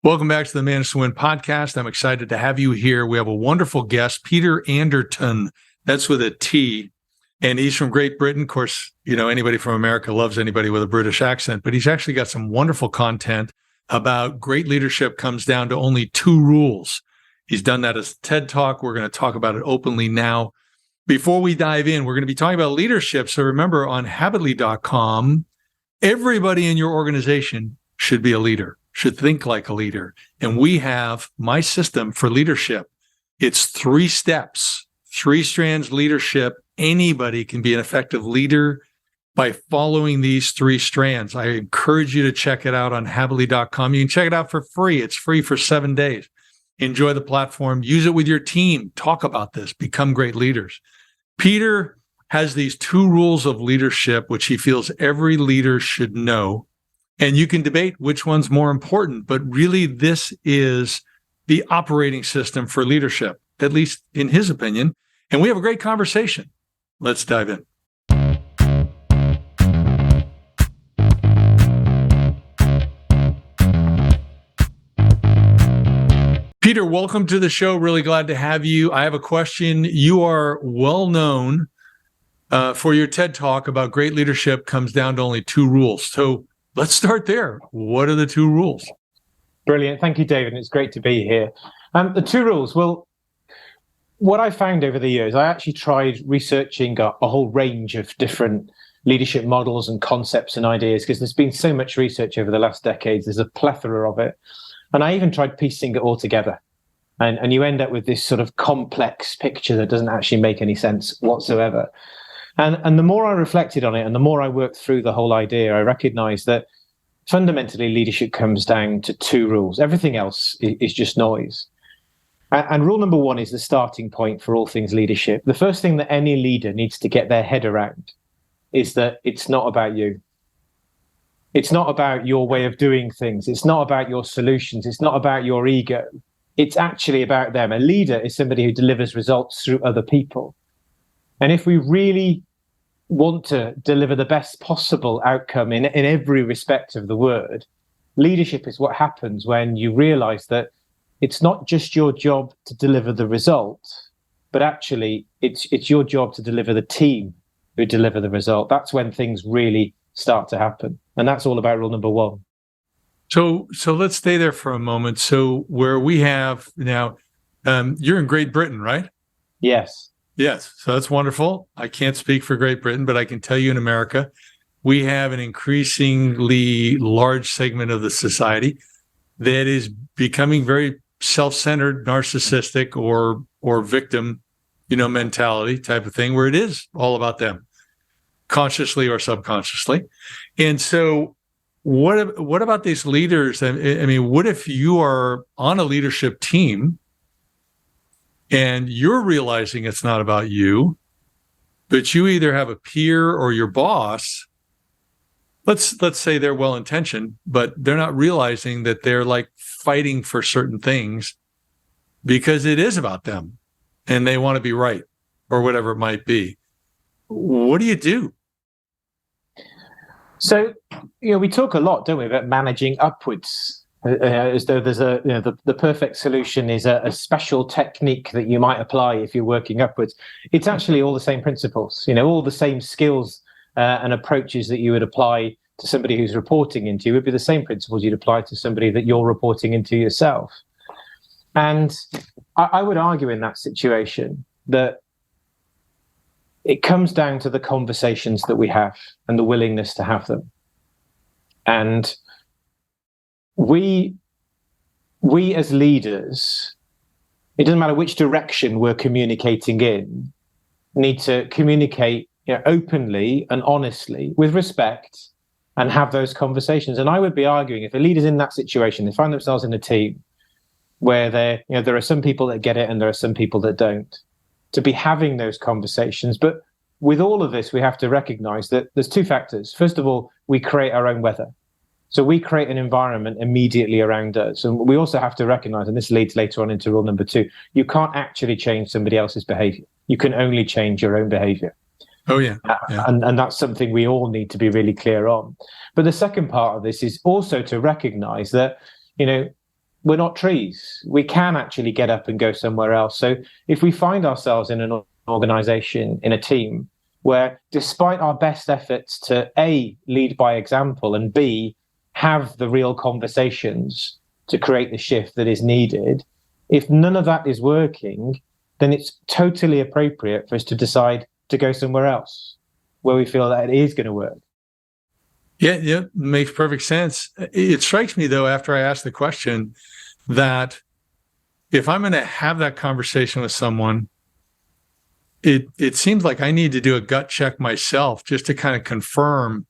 Welcome back to the Manage to Win podcast. I'm excited to have you here. We have a wonderful guest, Peter Anderton. That's with a T. And he's from Great Britain. Of course, anybody from America loves anybody with a British accent, but he's actually got some wonderful content about great leadership comes down to only 2 rules. He's done that as a TED Talk. We're going to talk about it openly now. Before we dive in, we're going to be talking about leadership. So remember, on Habitly.com, everybody in your organization should be a leader, should think like a leader. And we have my system for leadership. It's 3 steps, 3 strands leadership. Anybody can be an effective leader by following these 3 strands. I encourage you to check it out on Habitly.com. You can check it out for free. It's free for 7 days. Enjoy the platform. Use it with your team. Talk about this. Become great leaders. Peter has these 2 rules of leadership, which he feels every leader should know. And you can debate which one's more important, but really this is the operating system for leadership, at least in his opinion. And we have a great conversation. Let's dive in. Peter, welcome to the show. Really glad to have you. I have a question. You are well known for your TED Talk about great leadership comes down to only 2 rules. So let's start there. What are the 2 rules? Brilliant. Thank you, David. It's great to be here. The 2 rules. Well, what I found over the years, I actually tried researching a whole range of different leadership models and concepts and ideas, because there's been so much research over the last decades. There's a plethora of it. And I even tried piecing it all together. And you end up with this sort of complex picture that doesn't actually make any sense whatsoever. And the more I reflected on it and the more I worked through the whole idea, I recognized that fundamentally leadership comes down to 2 rules. Everything else is just noise. And rule number 1 is the starting point for all things leadership. The first thing that any leader needs to get their head around is that it's not about you. It's not about your way of doing things. It's not about your solutions. It's not about your ego. It's actually about them. A leader is somebody who delivers results through other people. And if we really want to deliver the best possible outcome in every respect of the word, leadership is what happens when you realize that it's not just your job to deliver the result, but actually it's your job to deliver the team who deliver the result. That's when things really start to happen. And that's all about rule number 1. So let's stay there for a moment. So where we have now, you're in Great Britain, right? Yes. Yes. So that's wonderful. I can't speak for Great Britain, but I can tell you in America, we have an increasingly large segment of the society that is becoming very self-centered, narcissistic, or victim, mentality type of thing, where it is all about them, consciously or subconsciously. And so what about these leaders? I mean, what if you are on a leadership team and you're realizing it's not about you, but you either have a peer or your boss, let's say they're well-intentioned, but they're not realizing that they're like fighting for certain things because it is about them and they want to be right or whatever it might be. What do you do? So, we talk a lot, don't we, about managing upwards, as though there's the perfect solution is a special technique that you might apply if you're working upwards. It's actually all the same principles, all the same skills and approaches that you would apply to somebody who's reporting into you would be the same principles you'd apply to somebody that you're reporting into yourself. And I would argue in that situation that it comes down to the conversations that we have and the willingness to have them. And we as leaders, it doesn't matter which direction we're communicating in, need to communicate openly and honestly with respect and have those conversations. And I would be arguing if a leader's in that situation, they find themselves in a team where there are some people that get it and there are some people that don't, to be having those conversations. But with all of this, we have to recognize that there's 2 factors. First of all, we create our own weather. So we create an environment immediately around us. And we also have to recognize, and this leads later on into rule number 2, you can't actually change somebody else's behavior. You can only change your own behavior. Oh, yeah. And that's something we all need to be really clear on. But the second part of this is also to recognize that, we're not trees. We can actually get up and go somewhere else. So if we find ourselves in an organization, in a team, where despite our best efforts to A, lead by example, and B, have the real conversations to create the shift that is needed, if none of that is working, then it's totally appropriate for us to decide to go somewhere else where we feel that it is going to work. Yeah, makes perfect sense. It strikes me, though, after I ask the question, that if I'm going to have that conversation with someone, it seems like I need to do a gut check myself just to kind of confirm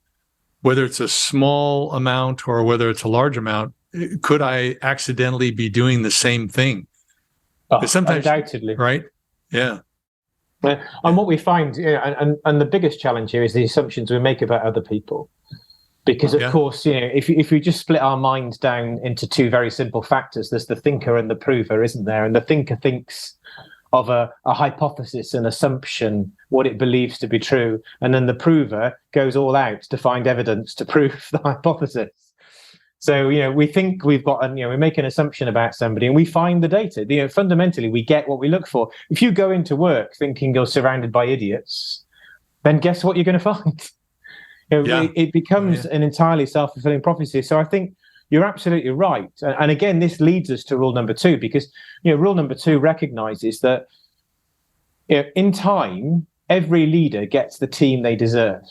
whether it's a small amount or whether it's a large amount. Could I accidentally be doing the same thing? Sometimes, undoubtedly. Right? Yeah. And what we find, and the biggest challenge here is the assumptions we make about other people. Because, of course, if we just split our mind down into two very simple factors, there's the thinker and the prover, isn't there? And the thinker thinks of a hypothesis, an assumption, what it believes to be true. And then the prover goes all out to find evidence to prove the hypothesis. So, we think we've got, we make an assumption about somebody and we find the data. Fundamentally, we get what we look for. If you go into work thinking you're surrounded by idiots, then guess what you're going to find? It becomes an entirely self-fulfilling prophecy. So I think you're absolutely right. And again, this leads us to rule number 2, because rule number 2 recognizes that in time, every leader gets the team they deserve,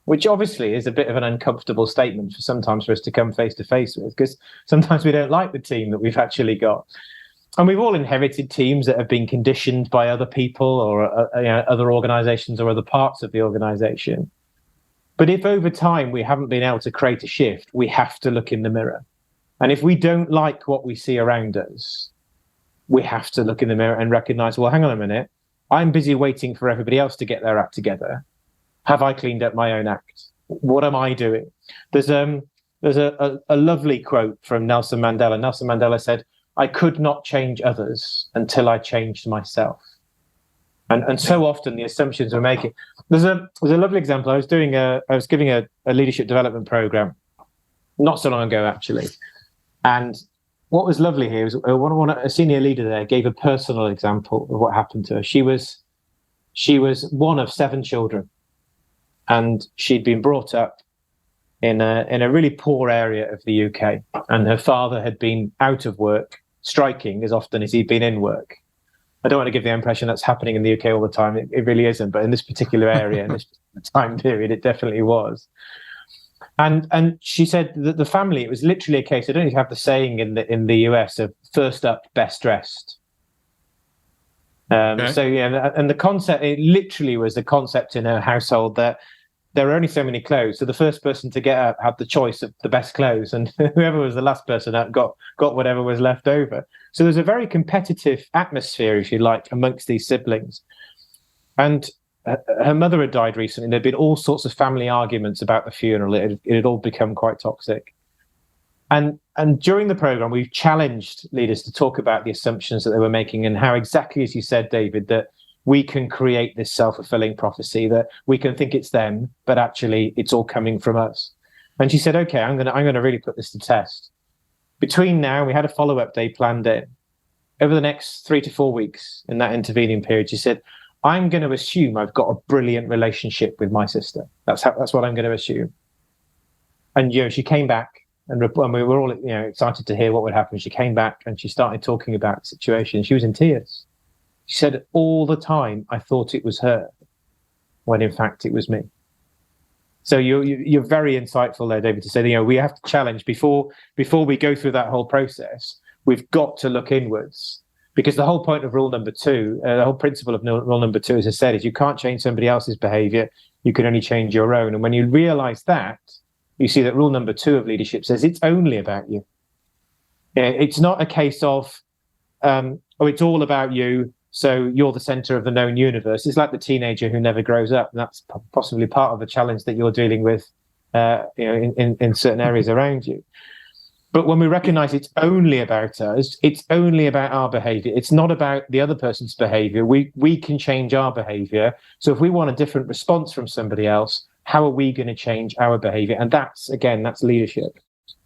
which obviously is a bit of an uncomfortable statement sometimes for us to come face to face with, because sometimes we don't like the team that we've actually got. And we've all inherited teams that have been conditioned by other people or other organizations or other parts of the organization. But if over time we haven't been able to create a shift, we have to look in the mirror. And if we don't like what we see around us, we have to look in the mirror and recognize, well, hang on a minute, I'm busy waiting for everybody else to get their act together. Have I cleaned up my own act? What am I doing? There's a lovely quote from Nelson Mandela. Nelson Mandela said, "I could not change others until I changed myself." And so often the assumptions we're making. There's a lovely example. I was giving a leadership development program not so long ago, actually. And what was lovely here was a senior leader there gave a personal example of what happened to her. She was one of 7 children, and she'd been brought up in a really poor area of the UK. And her father had been out of work, striking as often as he'd been in work. I don't want to give the impression that's happening in the UK all the time. It really isn't. But in this particular area, in this time period, it definitely was. And she said that the family, it was literally a case, I don't know if you have the saying in the US of first up, best dressed. Okay. So, and the concept, it literally was the concept in her household that there were only so many clothes. So the first person to get up had the choice of the best clothes, and whoever was the last person up got whatever was left over. So there's a very competitive atmosphere, if you like, amongst these siblings. And her mother had died recently. There'd been all sorts of family arguments about the funeral. It had all become quite toxic. And during the program, we've challenged leaders to talk about the assumptions that they were making and how exactly, as you said, David, that we can create this self-fulfilling prophecy, that we can think it's them, but actually it's all coming from us. And she said, okay, I'm gonna really put this to test. Between now, we had a follow-up day planned in. Over the next 3 to 4 weeks in that intervening period, she said, I'm going to assume I've got a brilliant relationship with my sister. That's what I'm going to assume. And she came back, and we were all excited to hear what would happen. She came back and she started talking about the situation. She was in tears. She said, all the time I thought it was her, when in fact it was me. So you're very insightful there, David, to say we have to challenge before we go through that whole process. We've got to look inwards, because the whole point of rule number 2, the whole principle of rule number 2, as I said, is you can't change somebody else's behavior. You can only change your own. And when you realize that, you see that rule number 2 of leadership says it's only about you. It's not a case of, it's all about you, so you're the center of the known universe. It's like the teenager who never grows up. And that's possibly part of the challenge that you're dealing with in certain areas around you. But when we recognize it's only about us, it's only about our behavior. It's not about the other person's behavior. We can change our behavior. So if we want a different response from somebody else, how are we going to change our behavior? And that's leadership.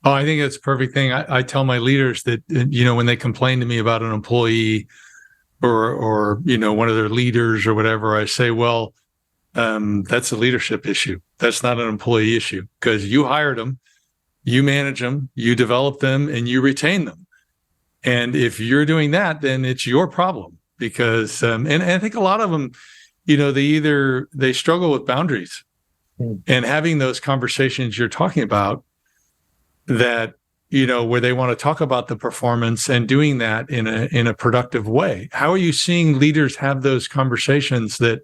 Oh, I think that's a perfect thing. I tell my leaders that, when they complain to me about an employee or one of their leaders or whatever, I say, well, that's a leadership issue. That's not an employee issue, because you hired them, you manage them, you develop them, and you retain them. And if you're doing that, then it's your problem, because, and I think a lot of them, they struggle with boundaries and having those conversations you're talking about that, where they want to talk about the performance and doing that in a productive way. How are you seeing leaders have those conversations that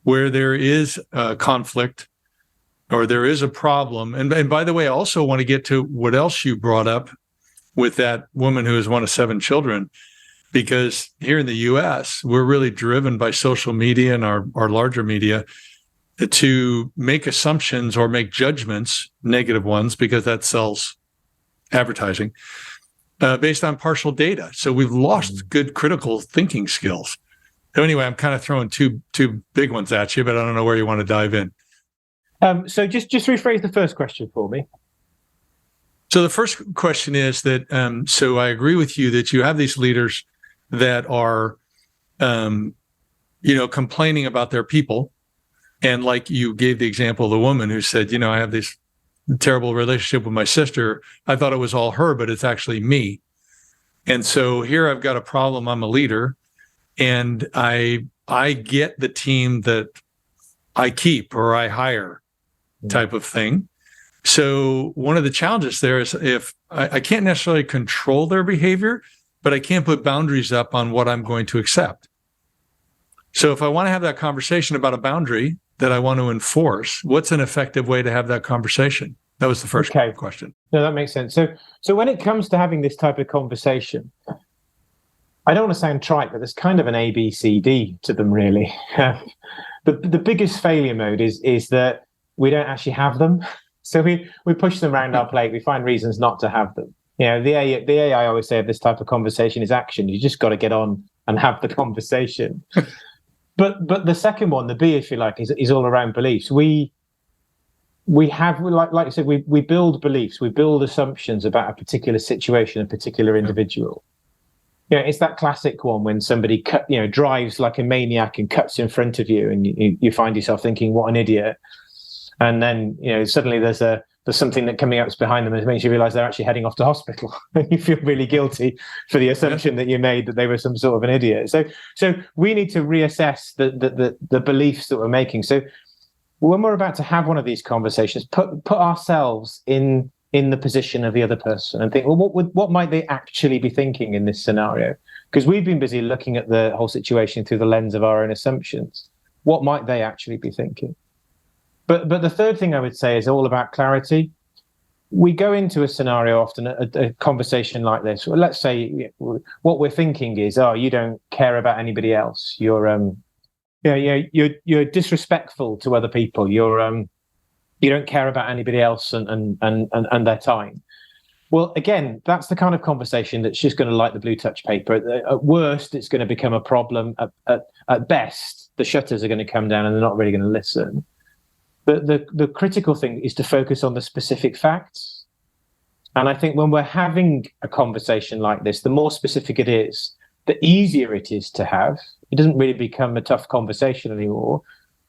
where there is a conflict or there is a problem? And by the way, I also want to get to what else you brought up with that woman who is one of 7 children, because here in the US, we're really driven by social media and our larger media to make assumptions or make judgments, negative ones, because that sells advertising, based on partial data. So we've lost good critical thinking skills. So anyway, I'm kind of throwing two big ones at you, but I don't know where you want to dive in. So just rephrase the first question for me. So the first question is that, so I agree with you that you have these leaders that are, complaining about their people. And like you gave the example of the woman who said, I have this terrible relationship with my sister. I thought it was all her, but it's actually me. And so here I've got a problem. I'm a leader, and I get the team that I keep or I hire type of thing. So one of the challenges there is if I can't necessarily control their behavior, but I can put boundaries up on what I'm going to accept. So if I want to have that conversation about a boundary that I want to enforce, what's an effective way to have that conversation? That was the first question. No, that makes sense. So when it comes to having this type of conversation, I don't want to sound trite, but there's kind of an ABCD to them, really. The biggest failure mode is that we don't actually have them. So we push them around our plate. We find reasons not to have them. The A I always say of this type of conversation is action. You just got to get on and have the conversation. But the second one, the B, if you like, is all around beliefs. We have, like I said, we build beliefs, we build assumptions about a particular situation, a particular individual. It's that classic one when somebody drives like a maniac and cuts in front of you, and you find yourself thinking, "What an idiot!" And then suddenly there's something that coming up behind them that makes you realize they're actually heading off to hospital, and you feel really guilty for the assumption that you made that they were some sort of an idiot. So we need to reassess the beliefs that we're making. So when we're about to have one of these conversations, put ourselves in the position of the other person and think, well, what might they actually be thinking in this scenario? Because we've been busy looking at the whole situation through the lens of our own assumptions. What might they actually be thinking? But the third thing I would say is all about clarity. We go into a scenario often, a conversation like this. Well, let's say what we're thinking is, "Oh, you don't care about anybody else. You're disrespectful to other people. You don't care about anybody else and their time." Well, again, that's the kind of conversation that's just going to light the blue touch paper. At worst, it's going to become a problem. At best, the shutters are going to come down and they're not really going to listen. But the critical thing is to focus on the specific facts. And I think when we're having a conversation like this, the more specific it is, the easier it is to have. It doesn't really become a tough conversation anymore.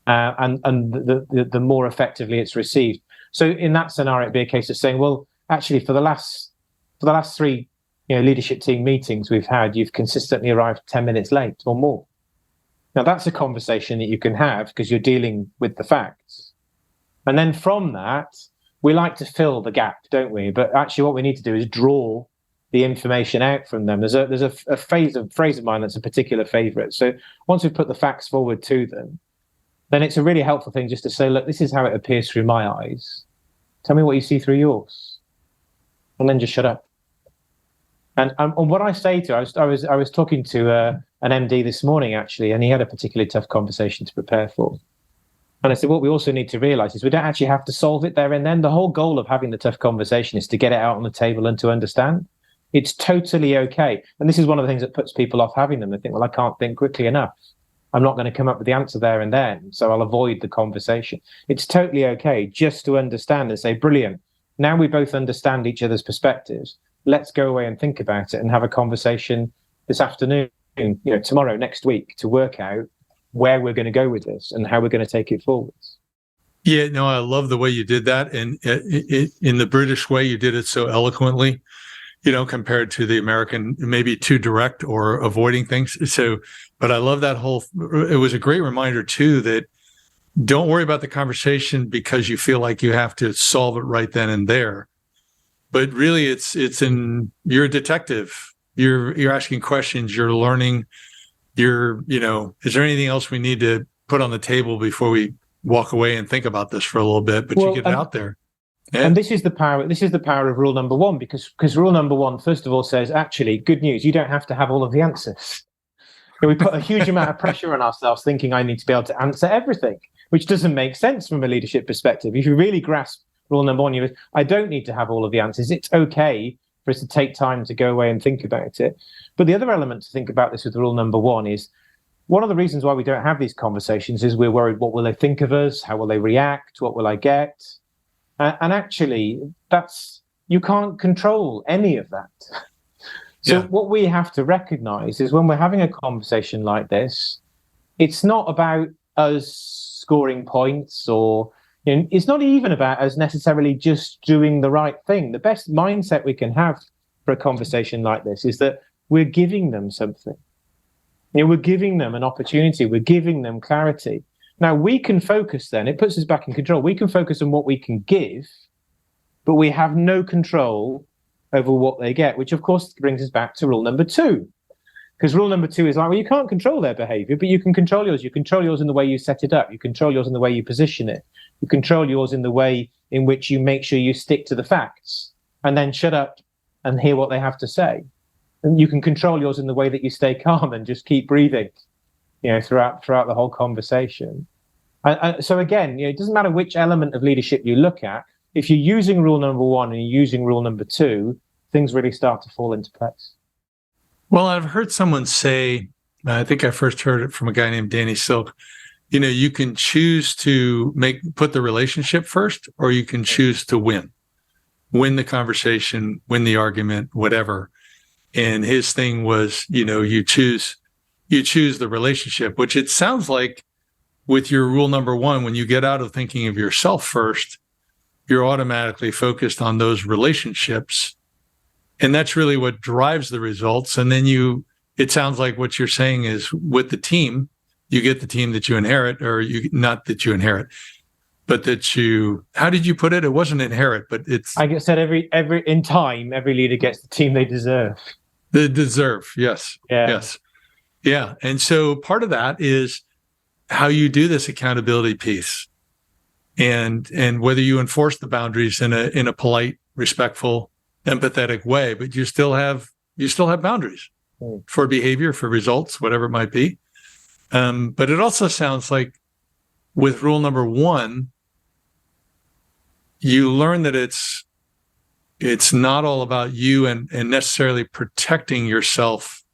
And the more effectively it's received. So in that scenario, it'd be a case of saying, well, actually, for the last 3 leadership team meetings we've had, you've consistently arrived 10 minutes late or more. Now, that's a conversation that you can have because you're dealing with the facts. And then from that, we like to fill the gap, don't we? But actually what we need to do is draw the information out from them. There's a phrase of mine that's a particular favorite. So once we've put the facts forward to them, then it's a really helpful thing just to say, look, this is how it appears through my eyes. Tell me what you see through yours. And then just shut up. And what I say to, I was talking to an MD this morning, actually, and he had a particularly tough conversation to prepare for. And I said, what we also need to realize is we don't actually have to solve it there and then. The whole goal of having the tough conversation is to get it out on the table and to understand. It's totally okay. And this is one of the things that puts people off having them. They think, well, I can't think quickly enough. I'm not going to come up with the answer there and then, so I'll avoid the conversation. It's totally okay just to understand and say, brilliant, Now we both understand each other's perspectives. Let's go away and think about it and have a conversation this afternoon, tomorrow, next week, to work out where we're going to go with this and how we're going to take it forwards. Yeah, no, I love the way you did that. And in the British way, you did it so eloquently, compared to the American, maybe too direct or avoiding things. So, but I love that it was a great reminder too, that don't worry about the conversation because you feel like you have to solve it right then and there. But really you're a detective. You're asking questions, you're learning, is there anything else we need to put on the table before we walk away and think about this for a little bit, but you get it out there. Yeah. And this is the power of rule number one, because rule number one, first of all, says, actually, good news, you don't have to have all of the answers. We put a huge amount of pressure on ourselves thinking I need to be able to answer everything, which doesn't make sense from a leadership perspective. If you really grasp rule number one, I don't need to have all of the answers. It's okay for us to take time to go away and think about it. But the other element to think about this with rule number one is, one of the reasons why we don't have these conversations is we're worried, what will they think of us? How will they react? What will I get? And actually, you can't control any of that. So what we have to recognize is when we're having a conversation like this, it's not about us scoring points, or it's not even about us necessarily just doing the right thing. The best mindset we can have for a conversation like this is that we're giving them something. We're giving them an opportunity. We're giving them clarity. Now, we can focus then. It puts us back in control. We can focus on what we can give, but we have no control over what they get, which, of course, brings us back to rule number two. Because rule number two is like, well, you can't control their behavior, but you can control yours. You control yours in the way you set it up. You control yours in the way you position it. You control yours in the way in which you make sure you stick to the facts and then shut up and hear what they have to say. And you can control yours in the way that you stay calm and just keep breathing, throughout the whole conversation. So again, it doesn't matter which element of leadership you look at. If you're using rule number one and you're using rule number two, things really start to fall into place. Well, I've heard someone say, I think I first heard it from a guy named Danny Silk, you can choose to put the relationship first, or you can choose to win the conversation, win the argument, whatever. And his thing was, you choose the relationship, which it sounds like with your rule number one, when you get out of thinking of yourself first, you're automatically focused on those relationships. And that's really what drives the results. And then it sounds like what you're saying is with the team, you get the team that you inherit, or not that you inherit, but that how did you put it? It wasn't inherit, but it's. I said every leader gets the team they deserve. They deserve, yes. Yeah. Yes. Yeah. And so part of that is how you do this accountability piece, and whether you enforce the boundaries in a polite, respectful, empathetic way, but you still have boundaries for behavior, for results, whatever it might be. But it also sounds like with rule number one, you learn that it's not all about you and necessarily protecting yourself,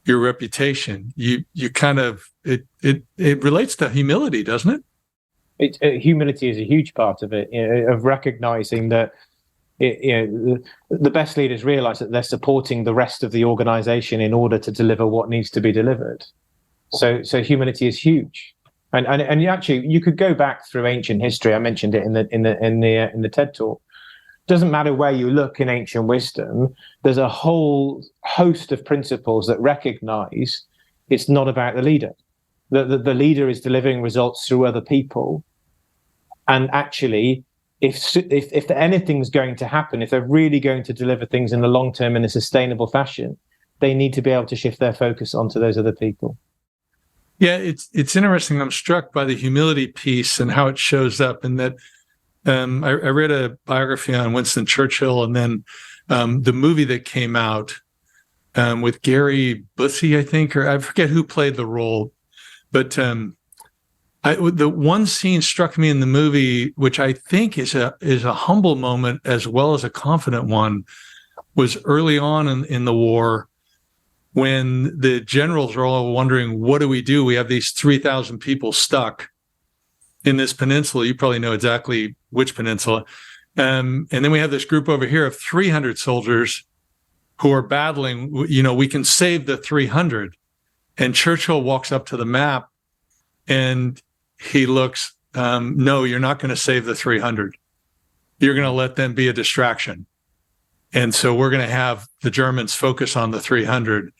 your reputation. You kind of, it relates to humility, doesn't it? Humility is a huge part of it, of recognizing that the best leaders realize that they're supporting the rest of the organization in order to deliver what needs to be delivered. So humility is huge. And actually, you could go back through ancient history. I mentioned it in the TED talk. Doesn't matter where you look in ancient wisdom, there's a whole host of principles that recognize it's not about the leader. The leader is delivering results through other people. And actually, if anything's going to happen, if they're really going to deliver things in the long term in a sustainable fashion, they need to be able to shift their focus onto those other people. Yeah, it's interesting. I'm struck by the humility piece and how it shows up, and that I read a biography on Winston Churchill, and then the movie that came out with Gary Busey, I think, or I forget who played the role, but the one scene struck me in the movie, which I think is a humble moment as well as a confident one, was early on in the war, when the generals are all wondering, what do we do? We have these 3,000 people stuck in this peninsula. You probably know exactly which peninsula. And then we have this group over here of 300 soldiers who are battling. We can save the 300. And Churchill walks up to the map and he looks, no, you're not going to save the 300. You're going to let them be a distraction. And so we're going to have the Germans focus on the 300,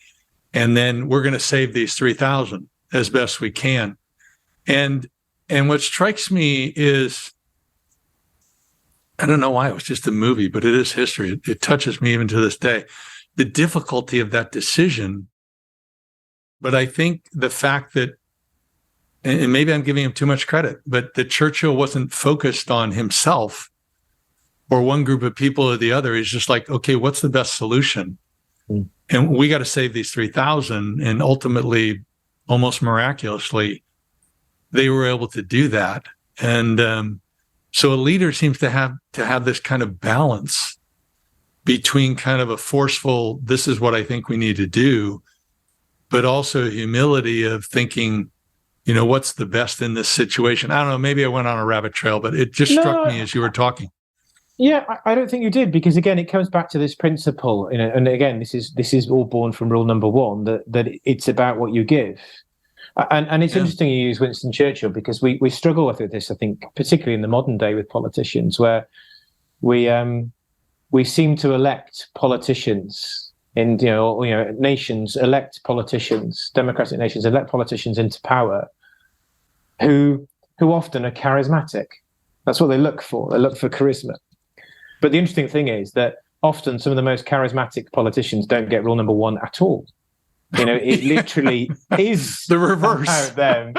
and then we're going to save these 3,000 as best we can. And what strikes me is, I don't know why it was just a movie, but it is history. It touches me even to this day. The difficulty of that decision. But I think the fact that, and maybe I'm giving him too much credit, but that Churchill wasn't focused on himself or one group of people or the other. He's just like, okay, what's the best solution? And we got to save these 3,000. And ultimately, almost miraculously, they were able to do that. And so a leader seems to have this kind of balance between kind of a forceful, this is what I think we need to do, but also humility of thinking, what's the best in this situation? I don't know, maybe I went on a rabbit trail, but it just struck me as you were talking. Yeah, I don't think you did, because again, it comes back to this principle, and again, this is all born from rule number one, that it's about what you give. And it's interesting you use Winston Churchill, because we struggle with this, I think, particularly in the modern day with politicians, where we seem to elect politicians, and nations elect politicians, democratic nations elect politicians into power, who often are charismatic. That's what they look for. They look for charisma. But the interesting thing is that often some of the most charismatic politicians don't get rule number one at all. It literally is the reverse about them.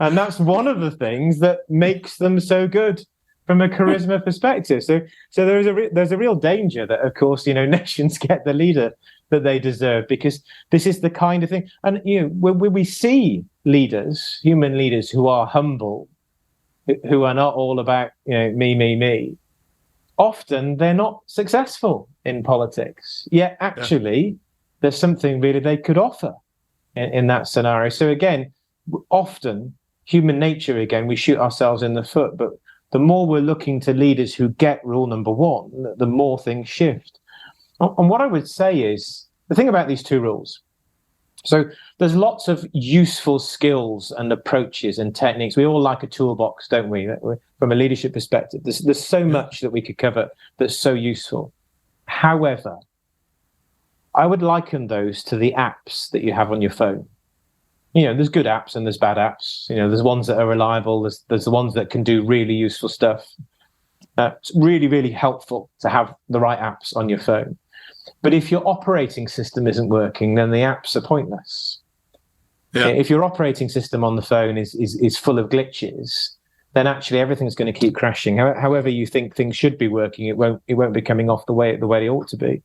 And that's one of the things that makes them so good from a charisma perspective. So there's a real danger that, of course, nations get the leader that they deserve, because this is the kind of thing. And, when we see leaders, human leaders who are humble, who are not all about, me, often they're not successful in politics. Yet actually, there's something really they could offer in that scenario. So again, often human nature, again, we shoot ourselves in the foot, but the more we're looking to leaders who get rule number one, the more things shift. And what I would say is, the thing about these two rules, so there's lots of useful skills and approaches and techniques. We all like a toolbox, don't we? From a leadership perspective, there's so much that we could cover that's so useful. However, I would liken those to the apps that you have on your phone. There's good apps and there's bad apps. There's ones that are reliable. There's the ones that can do really useful stuff. It's really, really helpful to have the right apps on your phone. But if your operating system isn't working, then the apps are pointless. Yeah. If your operating system on the phone is full of glitches, then actually everything's going to keep crashing. However you think things should be working, it won't be coming off the way they ought to be.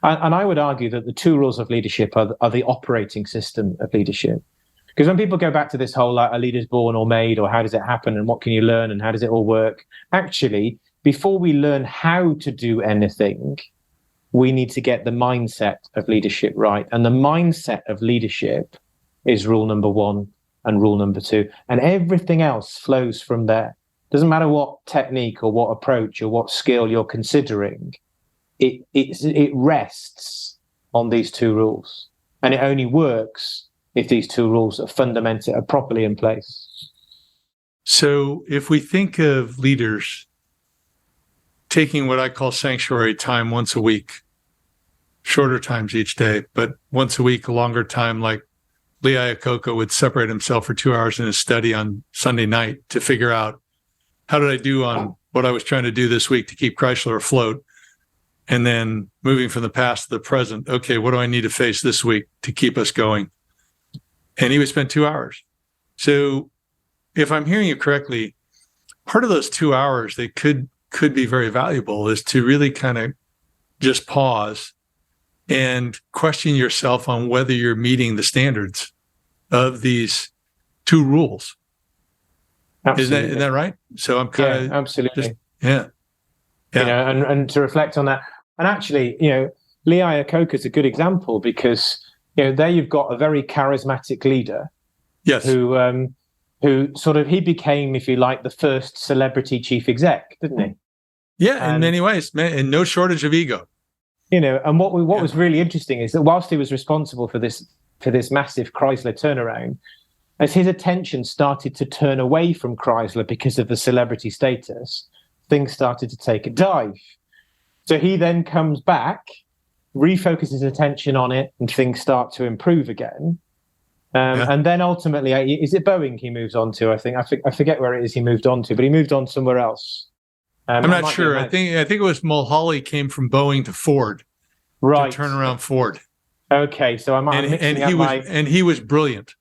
And I would argue that the two rules of leadership are the operating system of leadership. Because when people go back to this whole a leader's born or made, or how does it happen and what can you learn and how does it all work? Actually, before we learn how to do anything, we need to get the mindset of leadership right. And the mindset of leadership is rule number one and rule number two. And everything else flows from there. Doesn't matter what technique or what approach or what skill you're considering, it rests on these two rules. And it only works if these two rules are properly in place. So if we think of leaders taking what I call sanctuary time once a week, shorter times each day, but once a week, a longer time, like Lee Iacocca would separate himself for 2 hours in his study on Sunday night to figure out, how did I do on what I was trying to do this week to keep Chrysler afloat? And then moving from the past to the present, okay, what do I need to face this week to keep us going? And he would spend 2 hours. So if I'm hearing you correctly, part of those 2 hours they could be very valuable is to really kind of just pause and question yourself on whether you're meeting the standards of these two rules. Absolutely. Isn't that right? So I'm kind of absolutely. Yeah. And to reflect on that. And actually, Lee Iacocca is a good example, because there you've got a very charismatic leader. Yes. Who sort of, he became, if you like, the first celebrity chief exec, didn't he? Yeah, in many ways, man, and no shortage of ego. And what was really interesting is that whilst he was responsible for this massive Chrysler turnaround, as his attention started to turn away from Chrysler because of the celebrity status, things started to take a dive. So he then comes back, refocuses attention on it, and things start to improve again. And then ultimately, is it Boeing he moves on to? I think I forget where it is he moved on to, but he moved on somewhere else. I'm not sure. I think it was Mulholly came from Boeing to Ford, right? To turn around Ford. Okay, so and he was brilliant.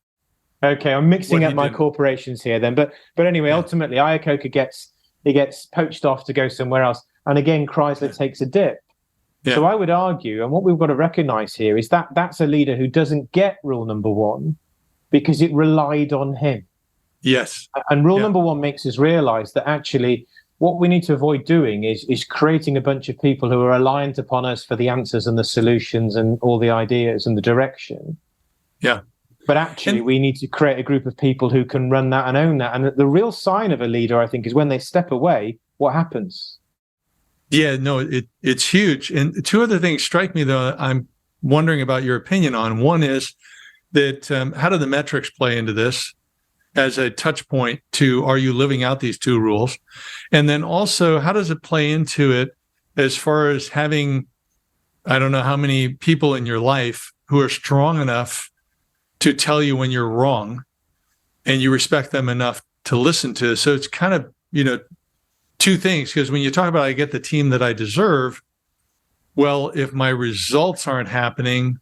Okay, I'm mixing up my corporations here then, but anyway, ultimately, Iacocca gets poached off to go somewhere else, and again, Chrysler takes a dip. Yeah. So I would argue, and what we've got to recognize here is that that's a leader who doesn't get rule number one because it relied on him. Yes, and rule number one makes us realize that actually what we need to avoid doing is creating a bunch of people who are reliant upon us for the answers and the solutions and all the ideas and the direction. Yeah. But actually, we need to create a group of people who can run that and own that. And the real sign of a leader, I think, is when they step away, what happens? Yeah, no, it's huge. And two other things strike me, though, I'm wondering about your opinion on. One is that how do the metrics play into this as a touch point to, are you living out these two rules? And then also, how does it play into it as far as having, I don't know how many people in your life who are strong enough to tell you when you're wrong and you respect them enough to listen to. So it's kind of, two things, because when you talk about I get the team that I deserve, well, if my results aren't happening,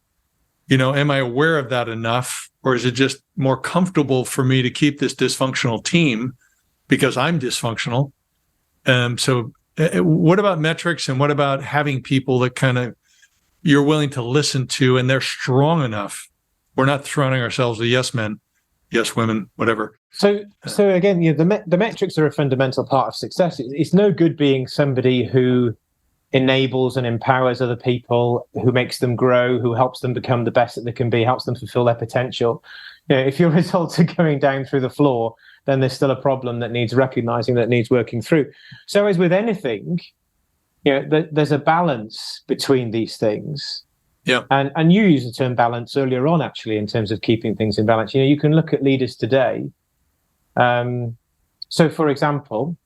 am I aware of that enough? Or is it just more comfortable for me to keep this dysfunctional team because I'm dysfunctional? So what about metrics, and what about having people that kind of you're willing to listen to and they're strong enough? We're not surrounding ourselves with yes men, yes women, whatever. So again, the metrics are a fundamental part of success. It's no good being somebody who enables and empowers other people, who makes them grow, who helps them become the best that they can be, helps them fulfill their potential. If your results are going down through the floor, then there's still a problem that needs recognizing, that needs working through. So as with anything, there's a balance between these things. Yeah. And you used the term balance earlier on, actually, in terms of keeping things in balance. You can look at leaders today. So, for example,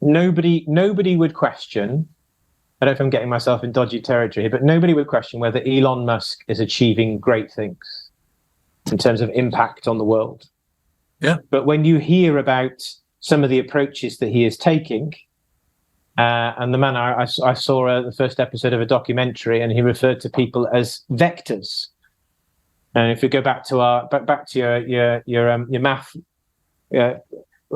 nobody would question, I don't know if I'm getting myself in dodgy territory here, but nobody would question whether Elon Musk is achieving great things in terms of impact on the world. Yeah. But when you hear about some of the approaches that he is taking, and the man I saw the first episode of a documentary, and he referred to people as vectors. And if we go back to your math,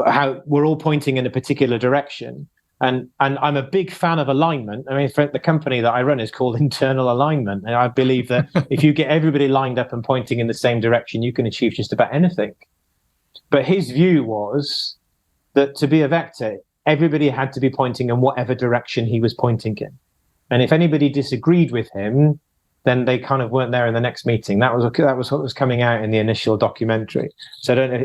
how we're all pointing in a particular direction, and I'm a big fan of alignment. I mean, the company that I run is called Internal Alignment, and I believe that if you get everybody lined up and pointing in the same direction, you can achieve just about anything. But his view was that to be a vector, everybody had to be pointing in whatever direction he was pointing in. And if anybody disagreed with him, then they kind of weren't there in the next meeting. That was what was coming out in the initial documentary. So I don't know.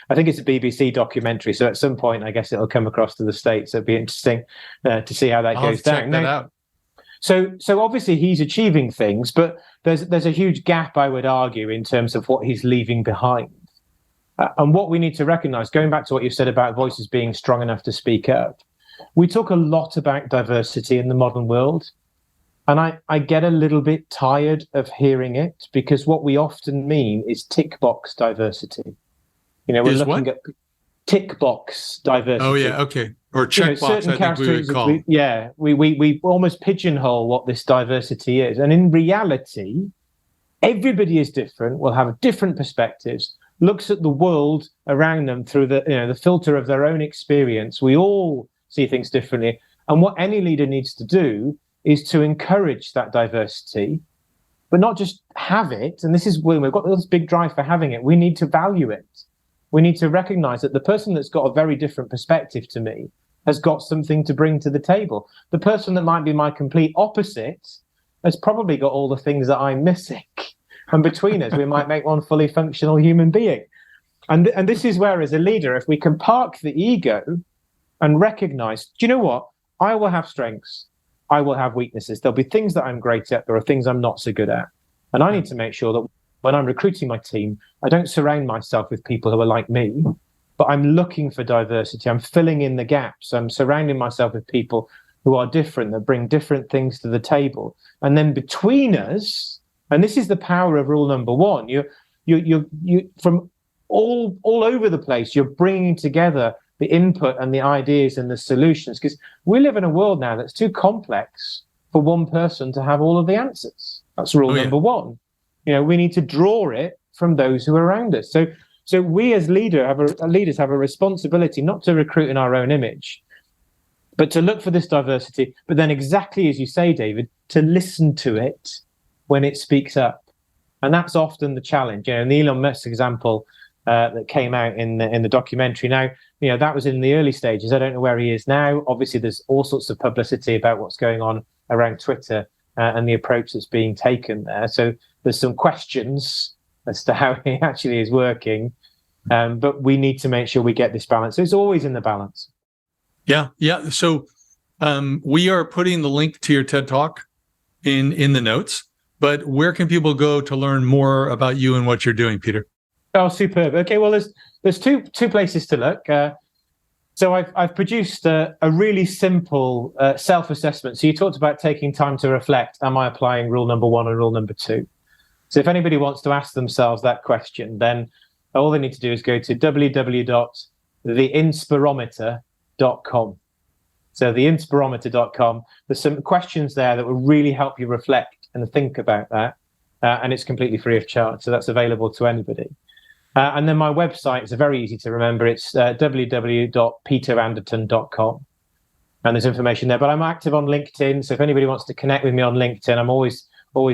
I think it's a BBC documentary. So at some point, I guess it'll come across to the States. It'll be interesting to see how that goes down. Check that out. So obviously he's achieving things, but there's a huge gap, I would argue, in terms of what he's leaving behind. And what we need to recognize, going back to what you said about voices being strong enough to speak up, we talk a lot about diversity in the modern world. And I get a little bit tired of hearing it, because what we often mean is tick box diversity. We're looking at tick box diversity. Oh, yeah. Okay. Or check box, I think we would call it. We almost pigeonhole what this diversity is. And in reality, everybody is different, will have different perspectives, looks at the world around them through the filter of their own experience. We all see things differently. And what any leader needs to do is to encourage that diversity, but not just have it. And this is when we've got this big drive for having it. We need to value it. We need to recognize that the person that's got a very different perspective to me has got something to bring to the table. The person that might be my complete opposite has probably got all the things that I'm missing. And between us, we might make one fully functional human being. And this is where, as a leader, if we can park the ego and recognize, do you know what? I will have strengths. I will have weaknesses. There'll be things that I'm great at. There are things I'm not so good at. And I need to make sure that when I'm recruiting my team, I don't surround myself with people who are like me, but I'm looking for diversity. I'm filling in the gaps. I'm surrounding myself with people who are different, that bring different things to the table. And then between us, and this is the power of rule number one, you from all over the place, you're bringing together the input and the ideas and the solutions, because we live in a world now that's too complex for one person to have all of the answers. That's rule number one. We need to draw it from those who are around us. So we as leaders have a responsibility not to recruit in our own image, but to look for this diversity. But then, exactly as you say, David, to listen to it when it speaks up, and that's often the challenge. The Elon Musk example that came out in the documentary. Now, that was in the early stages. I don't know where he is now. Obviously, there's all sorts of publicity about what's going on around Twitter and the approach that's being taken there. So there's some questions as to how he actually is working. But we need to make sure we get this balance. So it's always in the balance. Yeah. So we are putting the link to your TED Talk in the notes. But where can people go to learn more about you and what you're doing, Peter? Oh, superb. Okay, well, there's two places to look. So I've produced a really simple self-assessment. So you talked about taking time to reflect. Am I applying rule number one and rule number two? So if anybody wants to ask themselves that question, then all they need to do is go to www.theinspirometer.com. So theinspirometer.com. There's some questions there that will really help you reflect and think about that. And it's completely free of charge. So that's available to anybody. And then my website is very easy to remember. It's www.peteranderton.com. And there's information there. But I'm active on LinkedIn. So if anybody wants to connect with me on LinkedIn, I'm always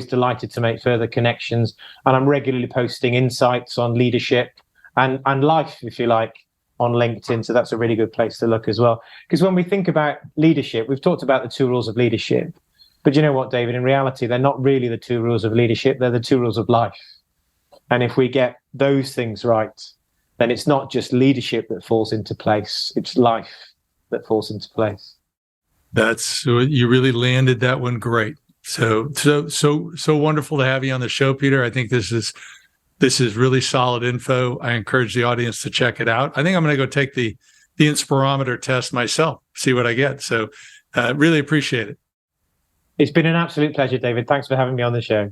delighted to make further connections. And I'm regularly posting insights on leadership and life, if you like, on LinkedIn. So that's a really good place to look as well. Because when we think about leadership, we've talked about the 2 rules of leadership. But you know what, David? In reality, they're not really the 2 rules of leadership. They're the 2 rules of life. And if we get those things right, then it's not just leadership that falls into place. It's life that falls into place. You really landed that one great. So wonderful to have you on the show, Peter. I think this is really solid info. I encourage the audience to check it out. I think I'm going to go take the Inspirometer test myself, see what I get. So really appreciate it. It's been an absolute pleasure, David. Thanks for having me on the show.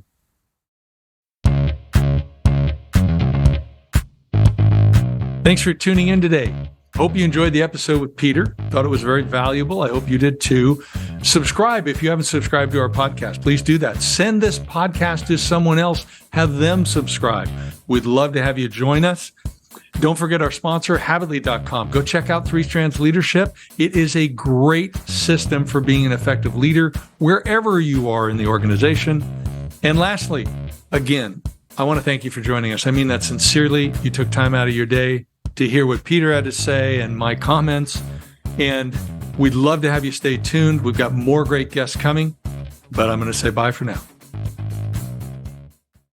Thanks for tuning in today. Hope you enjoyed the episode with Peter. Thought it was very valuable. I hope you did too. Subscribe if you haven't subscribed to our podcast. Please do that. Send this podcast to someone else. Have them subscribe. We'd love to have you join us. Don't forget our sponsor, Habitly.com. Go check out 3 Strands Leadership. It is a great system for being an effective leader wherever you are in the organization. And lastly, again, I want to thank you for joining us. I mean that sincerely. You took time out of your day to hear what Peter had to say and my comments. And we'd love to have you stay tuned. We've got more great guests coming, but I'm going to say bye for now.